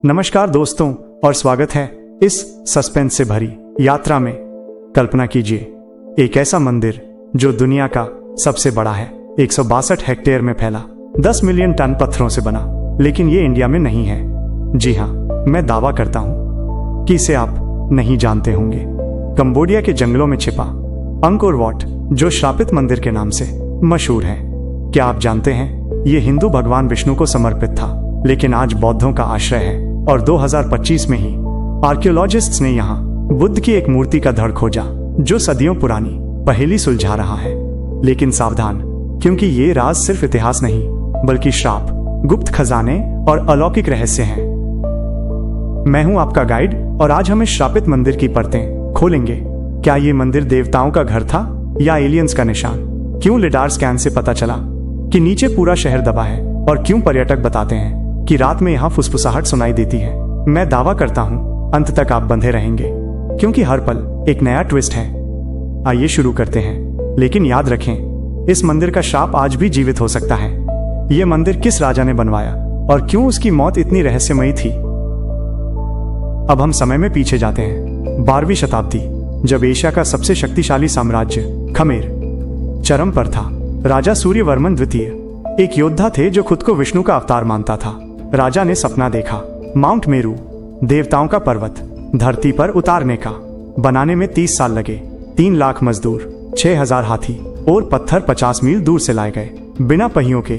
नमस्कार दोस्तों और स्वागत है इस सस्पेंस से भरी यात्रा में। कल्पना कीजिए एक ऐसा मंदिर जो दुनिया का सबसे बड़ा है, 162 हेक्टेयर में फैला, 10 मिलियन टन पत्थरों से बना, लेकिन ये इंडिया में नहीं है। जी हाँ, मैं दावा करता हूँ कि इसे आप नहीं जानते होंगे। कंबोडिया के जंगलों में छिपा अंकोर वाट, जो श्रापित मंदिर के नाम से मशहूर है। क्या आप जानते हैं ये हिंदू भगवान विष्णु को समर्पित था, लेकिन आज बौद्धों का आश्रय है। और 2025 में ही आर्कियोलॉजिस्ट्स ने यहाँ बुद्ध की एक मूर्ति का धड़ खोजा जो सदियों पुरानी पहेली सुलझा रहा है। लेकिन सावधान, क्योंकि ये राज सिर्फ इतिहास नहीं बल्कि श्राप, गुप्त खजाने और अलौकिक रहस्य हैं। मैं हूं आपका गाइड और आज हम इस श्रापित मंदिर की परतें खोलेंगे। क्या ये मंदिर देवताओं का घर था या एलियंस का निशान? क्यों लिडार स्कैन से पता चला कि नीचे पूरा शहर दबा है? और क्यों पर्यटक बताते हैं कि रात में यहाँ फुसफुसाहट सुनाई देती है? मैं दावा करता हूँ अंत तक आप बंधे रहेंगे, क्योंकि हर पल एक नया ट्विस्ट है। आइए शुरू करते हैं, लेकिन याद रखें इस मंदिर का श्राप आज भी जीवित हो सकता है। ये मंदिर किस राजा ने बनवाया और क्यों उसकी मौत इतनी रहस्यमयी थी? अब हम समय में पीछे जाते हैं 12वीं शताब्दी, जब एशिया का सबसे शक्तिशाली साम्राज्य खमेर चरम पर था। राजा सूर्यवर्मन द्वितीय एक योद्धा थे जो खुद को विष्णु का अवतार मानता था। राजा ने सपना देखा माउंट मेरू, देवताओं का पर्वत, धरती पर उतारने का। बनाने में 30 साल लगे, 3 लाख मजदूर, 6000 हाथी और पत्थर 50 मील दूर से लाए गए, बिना पहियों के।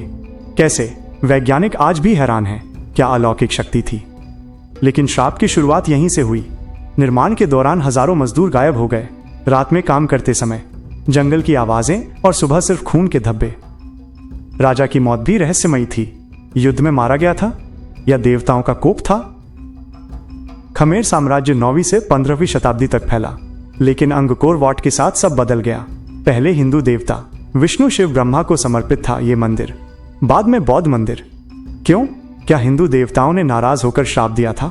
कैसे? वैज्ञानिक आज भी हैरान हैं। क्या अलौकिक शक्ति थी? लेकिन श्राप की शुरुआत यहीं से हुई। निर्माण के दौरान हजारों मजदूर गायब हो गए। रात में काम करते समय जंगल की आवाजें और सुबह सिर्फ खून के धब्बे। राजा की मौत भी रहस्यमयी थी। युद्ध में मारा गया था या देवताओं का कोप था? खमेर साम्राज्य 9वीं से 15वीं शताब्दी तक फैला, लेकिन अंगकोर वाट के साथ सब बदल गया। पहले हिंदू देवता विष्णु शिव ब्रह्मा को समर्पित था ये मंदिर, बाद में बौद्ध मंदिर। क्यों? क्या हिंदू देवताओं ने नाराज होकर श्राप दिया था?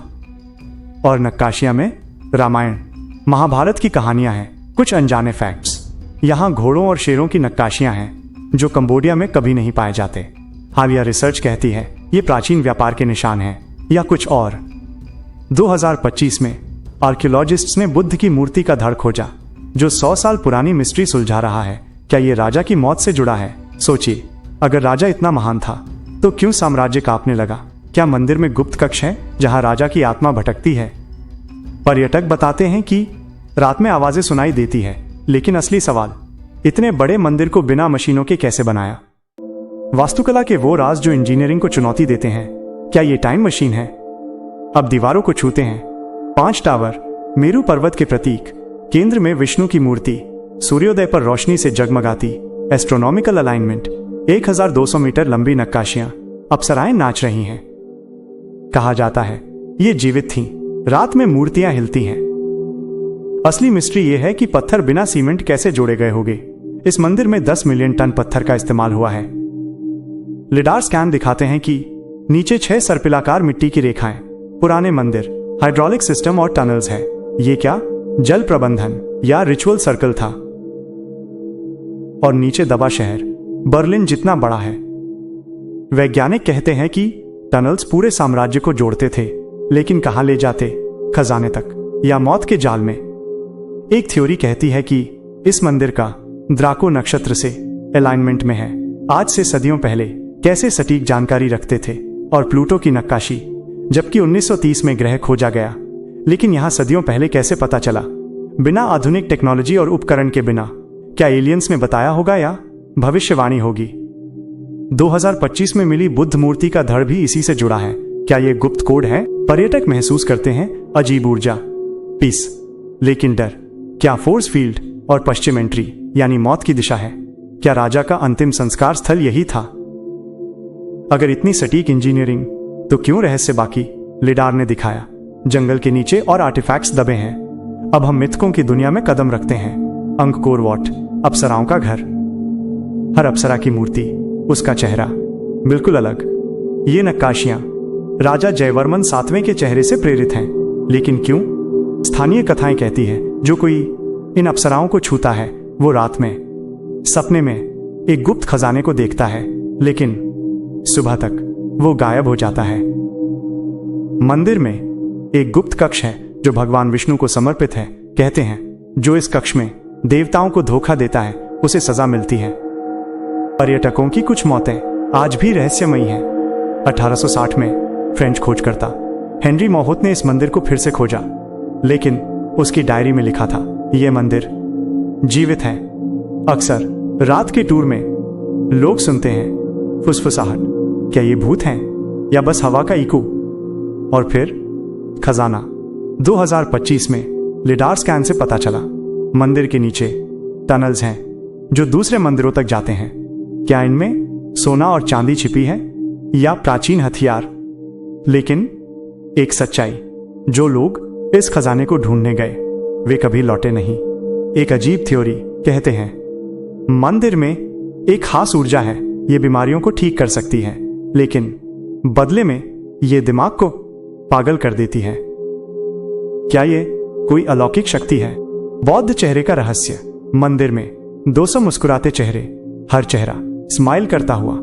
और नक्काशियां में रामायण महाभारत की कहानियां हैं, कुछ अनजाने फैक्ट्स। यहाँ घोड़ों और शेरों की नक्काशियां हैं जो कंबोडिया में कभी नहीं पाए जाते। हालिया रिसर्च कहती है ये प्राचीन व्यापार के निशान हैं या कुछ और। 2025 में आर्कियोलॉजिस्ट्स ने बुद्ध की मूर्ति का धड़ खोजा जो 100 साल पुरानी मिस्ट्री सुलझा रहा है। क्या ये राजा की मौत से जुड़ा है? सोचिए, अगर राजा इतना महान था तो क्यों साम्राज्य कांपने लगा? क्या मंदिर में गुप्त कक्ष है जहां राजा की आत्मा भटकती है? पर्यटक बताते हैं कि रात में आवाजें सुनाई देती है, लेकिन असली सवाल, इतने बड़े मंदिर को बिना मशीनों के कैसे बनाया? वास्तुकला के वो राज जो इंजीनियरिंग को चुनौती देते हैं। क्या ये टाइम मशीन है? अब दीवारों को छूते हैं 5 टावर, मेरू पर्वत के प्रतीक, केंद्र में विष्णु की मूर्ति, सूर्योदय पर रोशनी से जगमगाती एस्ट्रोनॉमिकल अलाइनमेंट, 1200 मीटर लंबी नक्काशियां, अप्सराएं नाच रही हैं। कहा जाता है ये जीवित थीं, रात में मूर्तियां हिलती हैं। असली मिस्ट्री ये है कि पत्थर बिना सीमेंट कैसे जोड़े गए होंगे। इस मंदिर में 10 मिलियन टन पत्थर का इस्तेमाल हुआ है। लिडार स्कैन दिखाते हैं कि नीचे 6 सर्पिलाकार मिट्टी की रेखाएं। पुराने मंदिर, हाइड्रोलिक सिस्टम और टनल्स है। ये क्या जल प्रबंधन या रिचुअल सर्कल था? और नीचे दबा शहर बर्लिन जितना बड़ा है। वैज्ञानिक कहते हैं कि टनल्स पूरे साम्राज्य को जोड़ते थे, लेकिन कहां ले जाते? खजाने तक या मौत के जाल में? एक थ्योरी कहती है कि इस मंदिर का द्राको नक्षत्र से अलाइनमेंट में है। आज से सदियों पहले कैसे सटीक जानकारी रखते थे। और प्लूटो की नक्काशी, जबकि 1930 में ग्रह खोजा गया, लेकिन यहां सदियों पहले कैसे पता चला? बिना आधुनिक टेक्नोलॉजी और उपकरण के बिना। क्या एलियंस ने बताया होगा या भविष्यवाणी होगी? 2025 में मिली बुद्ध मूर्ति का धड़ भी इसी से जुड़ा है। क्या ये गुप्त कोड है? पर्यटक महसूस करते हैं अजीब ऊर्जा, पीस, लेकिन डर। क्या फोर्स फील्ड और पश्चिम एंट्री यानी मौत की दिशा है? क्या राजा का अंतिम संस्कार स्थल यही था? अगर इतनी सटीक इंजीनियरिंग, तो क्यों रहस्य बाकी? लिडार ने दिखाया जंगल के नीचे और आर्टिफैक्ट्स दबे हैं। अब हम मिथकों की दुनिया में कदम रखते हैं। अंगकोर वाट, अप्सराओं का घर। हर अप्सरा की मूर्ति, उसका चेहरा बिल्कुल अलग। ये नक्काशियां राजा जयवर्मन 7वें के चेहरे से प्रेरित हैं। लेकिन क्यों? स्थानीय कथाएं कहती है जो कोई इन अप्सराओं को छूता है वो रात में सपने में एक गुप्त खजाने को देखता है, लेकिन सुबह तक वो गायब हो जाता है। मंदिर में एक गुप्त कक्ष है जो भगवान विष्णु को समर्पित है। कहते हैं जो इस कक्ष में देवताओं को धोखा देता है उसे सजा मिलती है। पर्यटकों की कुछ मौतें आज भी रहस्यमयी हैं। 1860 में फ्रेंच खोजकर्ता हेनरी मौहोत ने इस मंदिर को फिर से खोजा, लेकिन उसकी डायरी में लिखा था यह मंदिर जीवित है। अक्सर रात के टूर में लोग सुनते हैं फुसफुसाहट, क्या ये भूत हैं या बस हवा का इको? और फिर खजाना। 2025 में लिडार स्कैन से पता चला मंदिर के नीचे टनल्स हैं जो दूसरे मंदिरों तक जाते हैं। क्या इनमें सोना और चांदी छिपी है या प्राचीन हथियार? लेकिन एक सच्चाई, जो लोग इस खजाने को ढूंढने गए वे कभी लौटे नहीं। एक अजीब थ्योरी कहते हैं मंदिर में एक खास ऊर्जा है, ये बीमारियों को ठीक कर सकती है, लेकिन बदले में ये दिमाग को पागल कर देती है। क्या ये कोई अलौकिक शक्ति है? बौद्ध चेहरे का रहस्य। मंदिर में 200 मुस्कुराते चेहरे, हर चेहरा स्माइल करता हुआ।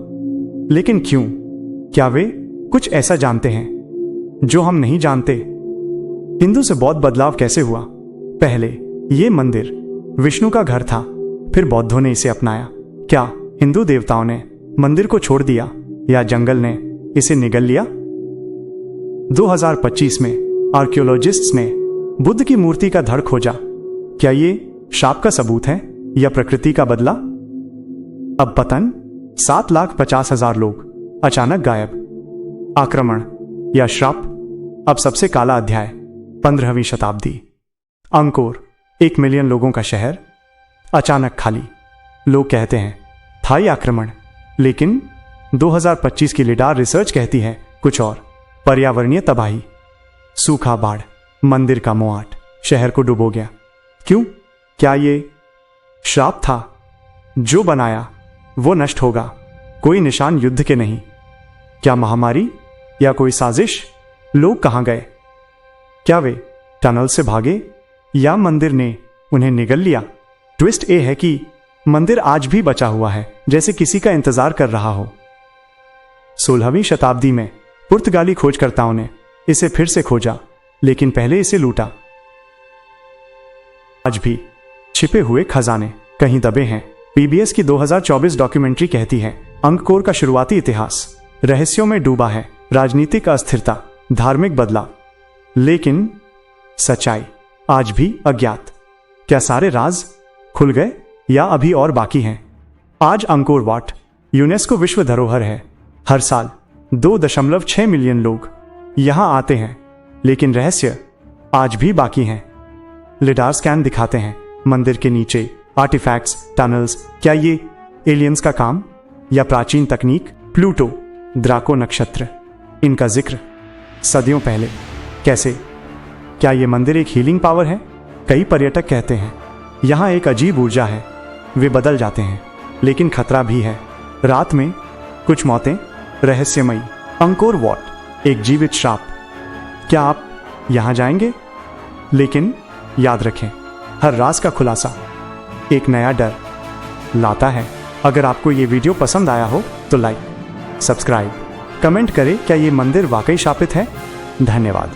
लेकिन क्यों? क्या वे कुछ ऐसा जानते हैं जो हम नहीं जानते? हिंदू से बौद्ध बदलाव कैसे हुआ? पहले ये मंदिर विष्णु का घर था, फिर बौद्धों ने इसे अपनाया। क्या हिंदू देवताओं ने मंदिर को छोड़ दिया या जंगल ने इसे निगल लिया? 2025 में आर्कियोलॉजिस्ट्स ने बुद्ध की मूर्ति का धड़ खोजा। क्या ये शाप का सबूत है या प्रकृति का बदला? अब पतन, 7,50,000 लोग अचानक गायब। आक्रमण या श्राप? अब सबसे काला अध्याय, 15वीं शताब्दी। अंकोर, 1 मिलियन लोगों का शहर अचानक खाली। लोग कहते हैं थाई आक्रमण, लेकिन 2025 की लिडार रिसर्च कहती है कुछ और। पर्यावरणीय तबाही, सूखा, बाढ़, मंदिर का मोआट, शहर को डुबो गया। क्यों? क्या ये श्राप था? जो बनाया वो नष्ट होगा। कोई निशान युद्ध के नहीं। क्या महामारी या कोई साजिश? लोग कहां गए? क्या वे टनल से भागे या मंदिर ने उन्हें निगल लिया? ट्विस्ट ये है कि मंदिर आज भी बचा हुआ है, जैसे किसी का इंतजार कर रहा हो। 16वीं शताब्दी में पुर्तगाली खोजकर्ताओं ने इसे फिर से खोजा, लेकिन पहले इसे लूटा। आज भी छिपे हुए खजाने कहीं दबे हैं। पीबीएस की 2024 डॉक्यूमेंट्री कहती है अंकोर का शुरुआती इतिहास रहस्यों में डूबा है। राजनीतिक अस्थिरता, धार्मिक बदलाव, लेकिन सच्चाई आज भी अज्ञात। क्या सारे राज खुल गए या अभी और बाकी हैं? आज अंकोर वाट यूनेस्को विश्व धरोहर है। हर साल 2.6 मिलियन लोग यहां आते हैं, लेकिन रहस्य आज भी बाकी हैं। लिडार स्कैन दिखाते हैं मंदिर के नीचे आर्टिफैक्ट्स, टनल्स। क्या ये एलियंस का काम या प्राचीन तकनीक? प्लूटो, द्राको नक्षत्र, इनका जिक्र सदियों पहले कैसे? क्या ये मंदिर एक हीलिंग पावर है? कई पर्यटक कहते हैं यहाँ एक अजीब ऊर्जा है, वे बदल जाते हैं, लेकिन खतरा भी है। रात में कुछ मौतें रहस्यमयी। अंकोर वाट एक जीवित श्राप। क्या आप यहां जाएंगे? लेकिन याद रखें, हर राज का खुलासा एक नया डर लाता है। अगर आपको ये वीडियो पसंद आया हो तो लाइक, सब्सक्राइब, कमेंट करें। क्या ये मंदिर वाकई शापित है? धन्यवाद।